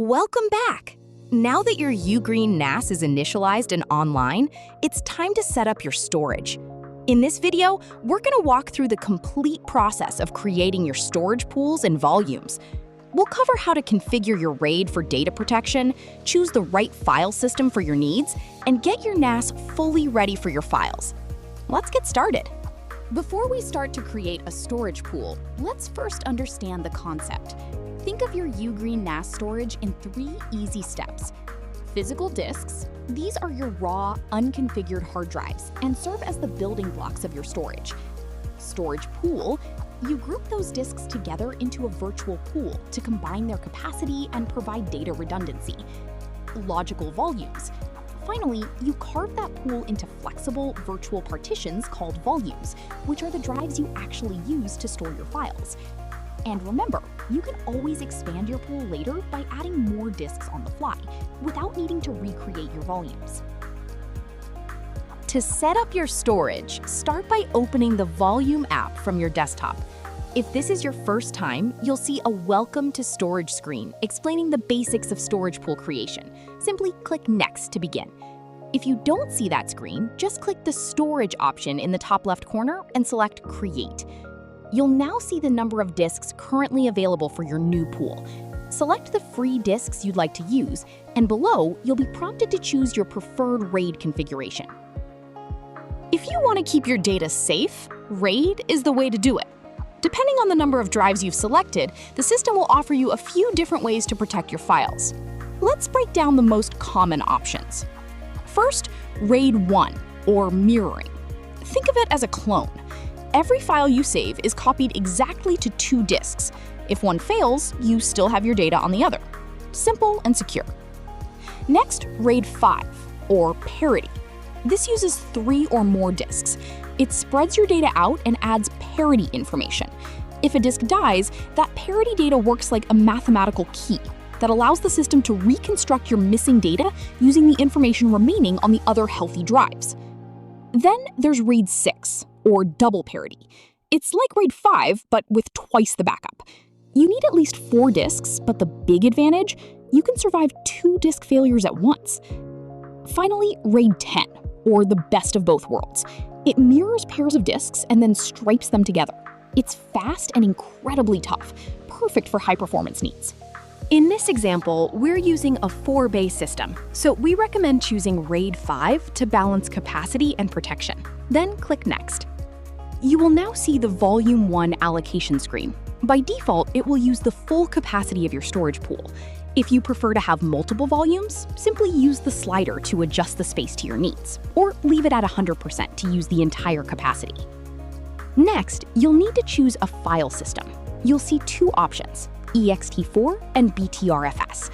Welcome back! Now that your UGREEN NAS is initialized and online, it's time to set up your storage. In this video, we're going to walk through the complete process of creating your storage pools and volumes. We'll cover how to configure your RAID for data protection, choose the right file system for your needs, and get your NAS fully ready for your files. Let's get started. Before we start to create a storage pool, let's first understand the concept. Think of your UGREEN NAS storage in 3 easy steps. Physical disks. These are your raw, unconfigured hard drives and serve as the building blocks of your storage. Storage pool. You group those disks together into a virtual pool to combine their capacity and provide data redundancy. Logical volumes. Finally, you carve that pool into flexible virtual partitions called volumes, which are the drives you actually use to store your files. And remember, you can always expand your pool later by adding more disks on the fly, without needing to recreate your volumes. To set up your storage, start by opening the Volume app from your desktop. If this is your first time, you'll see a Welcome to Storage screen explaining the basics of storage pool creation. Simply click Next to begin. If you don't see that screen, just click the Storage option in the top left corner and select Create. You'll now see the number of disks currently available for your new pool. Select the free disks you'd like to use, and below, you'll be prompted to choose your preferred RAID configuration. If you want to keep your data safe, RAID is the way to do it. Depending on the number of drives you've selected, the system will offer you a few different ways to protect your files. Let's break down the most common options. First, RAID 1, or mirroring. Think of it as a clone. Every file you save is copied exactly to 2 disks. If one fails, you still have your data on the other. Simple and secure. Next, RAID 5, or parity. This uses 3 or more disks. It spreads your data out and adds parity information. If a disk dies, that parity data works like a mathematical key that allows the system to reconstruct your missing data using the information remaining on the other healthy drives. Then there's RAID 6, or double parity. It's like RAID 5, but with twice the backup. You need at least 4 disks, but the big advantage, you can survive 2 disk failures at once. Finally, RAID 10, or the best of both worlds. It mirrors pairs of disks and then stripes them together. It's fast and incredibly tough, perfect for high-performance needs. In this example, we're using a 4-bay system, so we recommend choosing RAID 5 to balance capacity and protection. Then click Next. You will now see the Volume 1 allocation screen. By default, it will use the full capacity of your storage pool. If you prefer to have multiple volumes, simply use the slider to adjust the space to your needs, or leave it at 100% to use the entire capacity. Next, you'll need to choose a file system. You'll see 2 options, ext4 and BTRFS.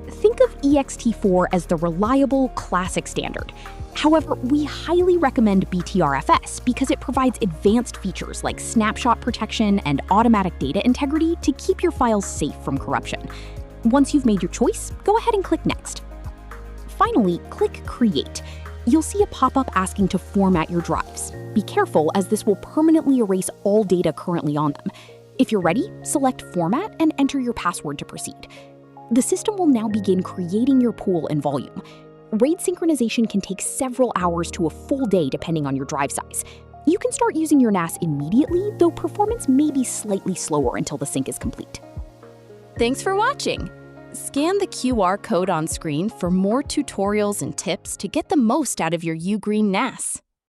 Think of ext4 as the reliable, classic standard. However, we highly recommend BTRFS because it provides advanced features like snapshot protection and automatic data integrity to keep your files safe from corruption. Once you've made your choice, go ahead and click Next. Finally, click Create. You'll see a pop-up asking to format your drives. Be careful, as this will permanently erase all data currently on them. If you're ready, select Format and enter your password to proceed. The system will now begin creating your pool and volume. RAID synchronization can take several hours to a full day depending on your drive size. You can start using your NAS immediately, though performance may be slightly slower until the sync is complete. Thanks for watching! Scan the QR code on screen for more tutorials and tips to get the most out of your UGREEN NAS.